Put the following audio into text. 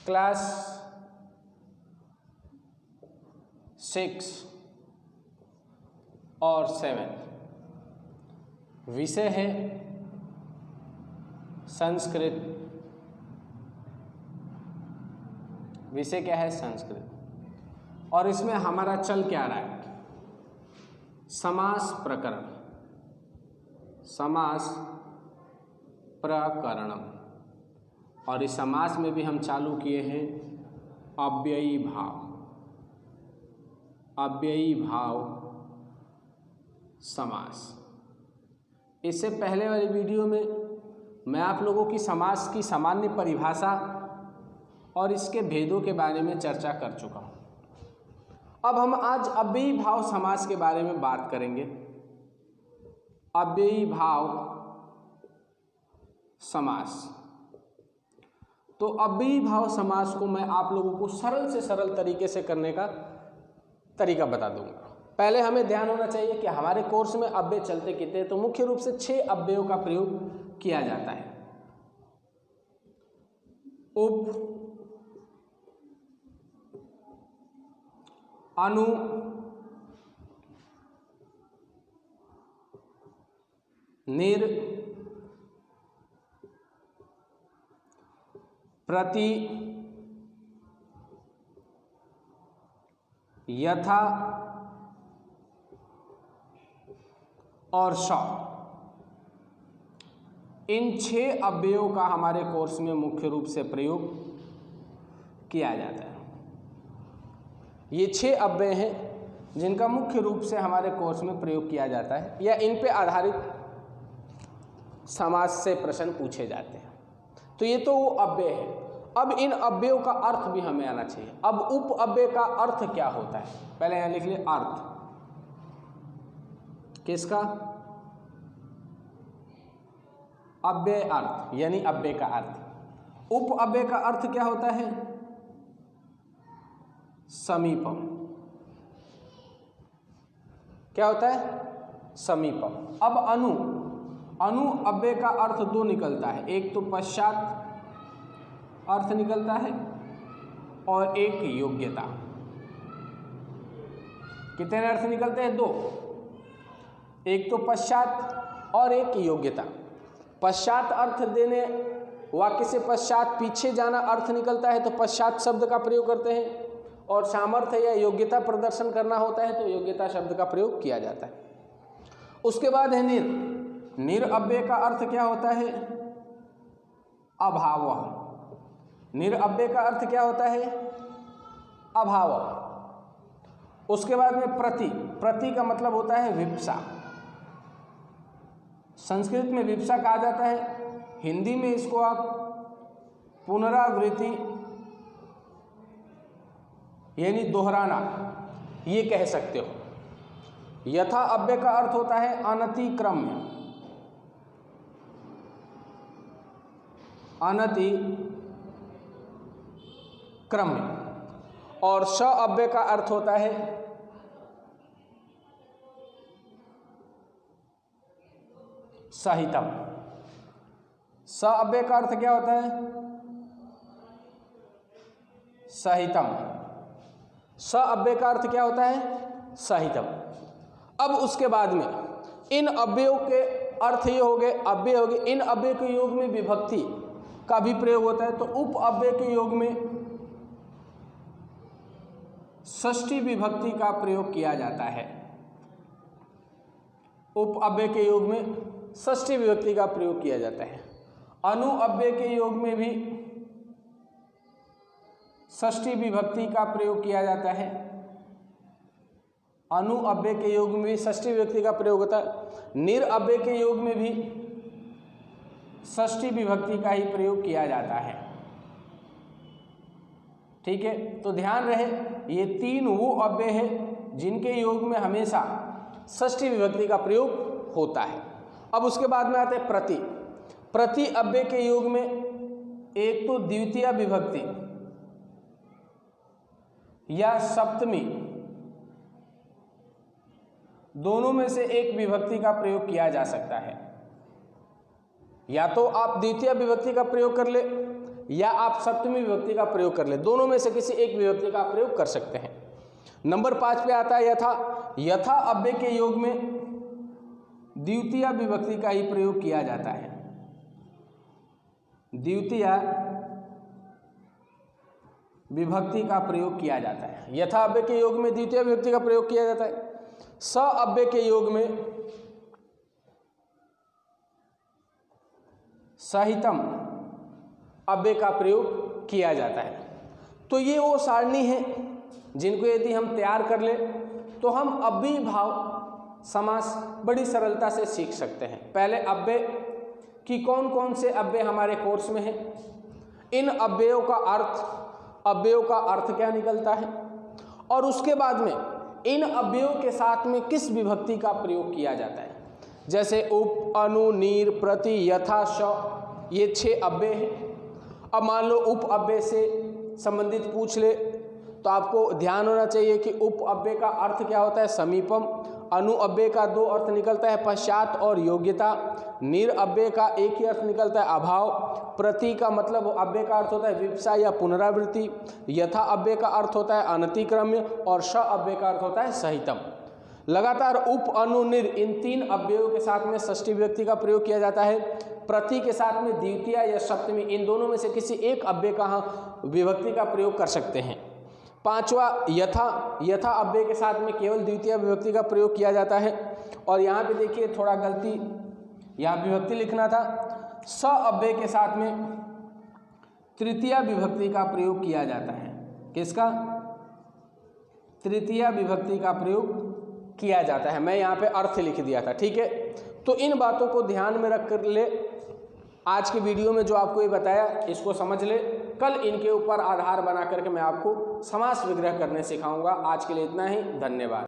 Class 6 और 7 विषय है संस्कृत। विषय क्या है? संस्कृत। और इसमें हमारा चल क्या रहा है? समास प्रकरण, समास प्रकरणम। और इस समास में भी हम चालू किए हैं अव्ययी भाव, अव्ययी भाव समास। इससे पहले वाली वीडियो में मैं आप लोगों की समास की सामान्य परिभाषा और इसके भेदों के बारे में चर्चा कर चुका हूँ। अब हम आज अव्ययी भाव समास के बारे में बात करेंगे। अव्ययी भाव समास। तो अव्ययी भाव समास को मैं आप लोगों को सरल से सरल तरीके से करने का तरीका बता दूंगा। पहले हमें ध्यान होना चाहिए कि हमारे कोर्स में अव्यय चलते कितने, तो मुख्य रूप से 6 अव्ययों का प्रयोग किया जाता है। उप, अनु, निर, प्रति, यथा और श। इन 6 अव्ययों का हमारे कोर्स में मुख्य रूप से प्रयोग किया जाता है। ये 6 अव्यय हैं जिनका मुख्य रूप से हमारे कोर्स में प्रयोग किया जाता है या इन पे आधारित समास से प्रश्न पूछे जाते हैं। तो ये तो वो अव्यय है। अब इन अव्ययों का अर्थ भी हमें आना चाहिए। अब उप अव्यय का अर्थ क्या होता है? पहले यहां लिख लिए अर्थ। किसका? अव्यय अर्थ, यानी अव्यय का अर्थ। उप अव्यय का अर्थ क्या होता है? समीपम। क्या होता है? समीपम। अब अनु, अनु अव्यय का अर्थ 2 निकलता है। एक तो पश्चात अर्थ निकलता है और एक योग्यता। कितने अर्थ निकलते हैं? 2। एक तो पश्चात और एक योग्यता। पश्चात अर्थ देने, वाक्य से पश्चात पीछे जाना अर्थ निकलता है तो पश्चात शब्द का प्रयोग करते हैं, और सामर्थ्य या योग्यता प्रदर्शन करना होता है तो योग्यता शब्द का प्रयोग किया जाता है। उसके बाद है निर। निर अव्यय का अर्थ क्या होता है? अभाव। निर अव्यय का अर्थ क्या होता है? अभाव। उसके बाद में प्रति। प्रति का मतलब होता है विप्सा। संस्कृत में विप्सा कहा जाता है, हिंदी में इसको आप पुनरावृत्ति यानी दोहराना ये कह सकते हो। यथा अव्यय का अर्थ होता है अनतिक्रम्य, अनतिक्रम्य। और स अव्यय का अर्थ होता है सहितम। स अव्यय का अर्थ क्या होता है? सहितम। स अव्यय का अर्थ क्या होता है? सहितम। अब उसके बाद में इन अव्ययों के अर्थ ये हो गए, अव्यय हो गए। इन अव्यय के योग में विभक्ति का भी प्रयोग होता है। तो उप अव्यय के योग में षष्ठी विभक्ति का प्रयोग किया जाता है। उप अव्यय के योग में षष्ठी विभक्ति का प्रयोग किया जाता है। अनु अव्यय के योग में भी षष्ठी विभक्ति का प्रयोग किया जाता है। अनु अव्यय के योग में भी षष्ठी विभक्ति का प्रयोग होता है। निर अव्यय के योग में भी षष्ठी विभक्ति का ही प्रयोग किया जाता है। ठीक है, तो ध्यान रहे ये 3 वो अव्यय है जिनके योग में हमेशा षष्ठी विभक्ति का प्रयोग होता है। अब उसके बाद में आते हैं प्रति। प्रति अव्यय के योग में एक तो द्वितीय विभक्ति या सप्तमी, दोनों में से एक विभक्ति का प्रयोग किया जा सकता है। या तो आप द्वितीय विभक्ति का प्रयोग कर ले या आप सप्तमी विभक्ति का प्रयोग कर ले, दोनों में से किसी एक विभक्ति का प्रयोग कर सकते हैं। नंबर 5 पे आता है यथा। यथा अव्यय के योग में द्वितीय विभक्ति का ही प्रयोग किया जाता है। द्वितीय विभक्ति का प्रयोग किया जाता है। यथा अव्यय के योग में द्वितीय विभक्ति का प्रयोग किया जाता है। स अव्यय के योग में सहितम अव्यय का प्रयोग किया जाता है। तो ये वो सारणी है जिनको यदि हम तैयार कर ले तो हम अव्ययीभाव समास बड़ी सरलता से सीख सकते हैं। पहले अव्यय कि कौन कौन से अव्यय हमारे कोर्स में हैं, इन अव्ययों का अर्थ क्या निकलता है, और उसके बाद में इन अव्ययों के साथ में किस विभक्ति का प्रयोग किया जाता है। जैसे उप, अनु, नीर, प्रति, यथा, श, ये 6 अव्यय हैं। अब मान लो उप अव्यय से संबंधित पूछ ले तो आपको ध्यान होना चाहिए कि उप अव्यय का अर्थ क्या होता है, समीपम। अनु अव्यय का 2 अर्थ निकलता है, पश्चात और योग्यता। नीर अव्यय का एक ही अर्थ निकलता है, अभाव। प्रति का मतलब अव्यय का अर्थ होता है विवक्षा या पुनरावृत्ति। यथा अव्यय का अर्थ होता है अनतिक्रम्य, और श अव्यय का अर्थ होता है सहितम। लगातार उप, अनु, निर इन 3 अव्ययों के साथ में षष्ठी विभक्ति का प्रयोग किया जाता है। प्रति के साथ में द्वितीय या सप्तमी, इन दोनों में से किसी एक अव्यय का विभक्ति का प्रयोग कर सकते हैं। 5वां यथा अव्यय के साथ में केवल द्वितीय विभक्ति का प्रयोग किया जाता है। और यहाँ पे देखिए थोड़ा गलती, यहाँ विभक्ति लिखना था। स अव्यय के साथ में तृतीय विभक्ति का प्रयोग किया जाता है। किसका? तृतीय विभक्ति का प्रयोग किया जाता है। मैं यहाँ पे अर्थ लिख दिया था, ठीक है। तो इन बातों को ध्यान में रख कर ले, आज की वीडियो में जो आपको ये बताया इसको समझ ले। कल इनके ऊपर आधार बना करके मैं आपको समास विग्रह करने सिखाऊंगा। आज के लिए इतना ही, धन्यवाद।